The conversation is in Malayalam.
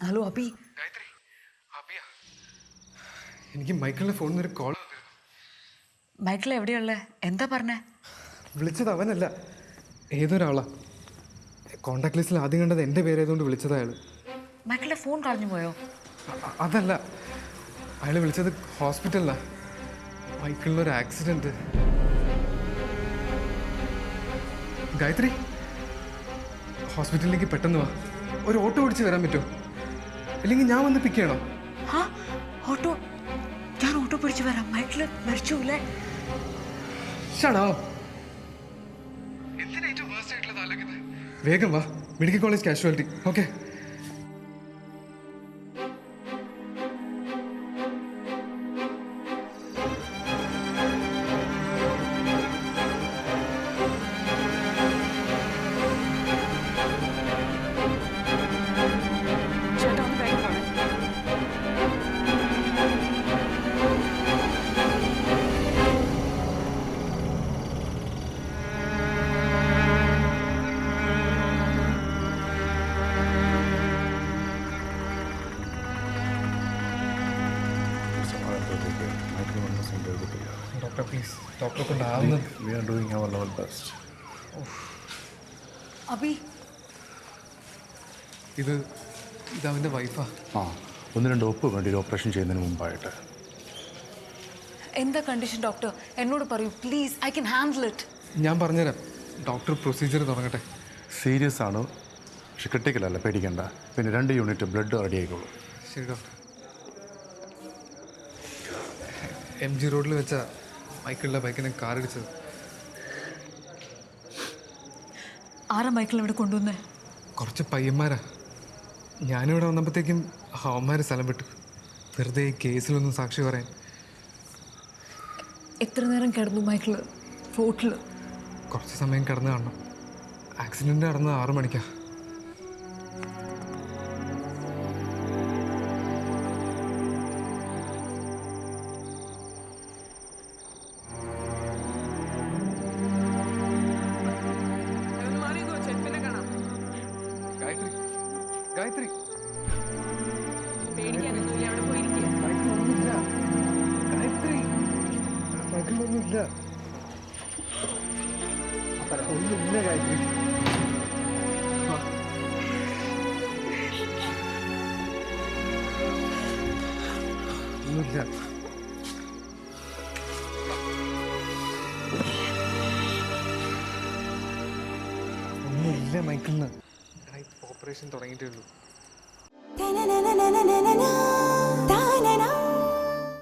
ഹലോ അബി. ഗായത്രി, അബിയാ. എനിക്ക് മൈക്കിളിന്റെ ഫോണിൽ നിന്ന് ഒരു കോൾ. മൈക്കിൾ എവിടെയുള്ളേ? എന്താ പറഞ്ഞേ? വിളിച്ചത് അവനല്ല, ഏതൊരാളാ. കോണ്ടാക്ട് ലിസ്റ്റിൽ ആദ്യം കണ്ടത് എൻ്റെ പേരായതുകൊണ്ട് വിളിച്ചത് അയാൾ. മൈക്കിളിന്റെ ഫോൺ കളഞ്ഞു പോയോ? അതല്ല, അയാൾ വിളിച്ചത് ഹോസ്പിറ്റലിലാണ്. മൈക്കിളിനൊരു ആക്സിഡൻറ്റ്. ഗായത്രി, ഹോസ്പിറ്റലിലേക്ക് പെട്ടെന്ന് വാ. ഒരു ഓട്ടോ പിടിച്ച് വരാൻ പറ്റുമോ? അല്ലെങ്കിൽ ഞാൻ വന്ന് പിക്ക് ചെയ്യണോ? ഓട്ടോ? ഞാൻ ഓട്ടോ പിടിച്ചു വരാം. മൈക്കിള് മരിച്ചു അല്ലേ? വേഗം വാ, medical college casualty. Okay. Doctor please, ഡോക്ടറെ കൊണ്ടാവുന്നത്. We are doing our level best. Abi, ഇത് അവൻ്റെ വൈഫാ. ഒന്ന് രണ്ട് ഒപ്പ് വേണ്ടി ഓപ്പറേഷൻ ചെയ്യുന്നതിന് മുമ്പായിട്ട്. എന്താ കണ്ടീഷൻ ഡോക്ടർ? എന്നോട് പറയൂ please. I can handle it. ഞാൻ പറഞ്ഞുതരാം. ഡോക്ടർ പ്രൊസീജിയർ തുടങ്ങട്ടെ. സീരിയസ് ആണ്, പക്ഷെ ക്രിട്ടിക്കലല്ല, പേടിക്കണ്ട. പിന്നെ 2 യൂണിറ്റ് ബ്ലഡ് റെഡി ആയിക്കോളൂ. ശരി ഡോക്ടർ. MG റോഡിൽ വെച്ച മൈക്കിളിൻ്റെ ബൈക്കിനെ കാറിടിച്ചത്. ആരാ മൈക്കിൾ ഇവിടെ കൊണ്ടുവന്നേ? കുറച്ച് പയ്യന്മാരാ. ഞാനിവിടെ വന്നപ്പോഴത്തേക്കും അവന്മാർ സ്ഥലം വിട്ടു. വെറുതെ ഈ കേസിലൊന്നും സാക്ഷി പറയാൻ. എത്ര നേരം കിടന്നു മൈക്കിള് റോട്ടിൽ? കുറച്ച് സമയം കിടന്ന് കാണണം. ആക്സിഡൻറ്റ് നടന്നത് 6 മണിക്കാണ്. ഗായത്രി, പേടിക്കാനൊന്നുമില്ല, അവിടെ പോയിരിക്കുക. മൈക്കിളൊന്നുമില്ല. ഗായത്രി, മൈക്കിളൊന്നുമില്ല. ഒന്നുമില്ല ഗായത്രി. ഒന്നുമില്ല. ഒന്നുമില്ല മൈക്കിളിന്. ഓപ്പറേഷൻ തുടങ്ങിയിട്ടേ ഉള്ളൂ.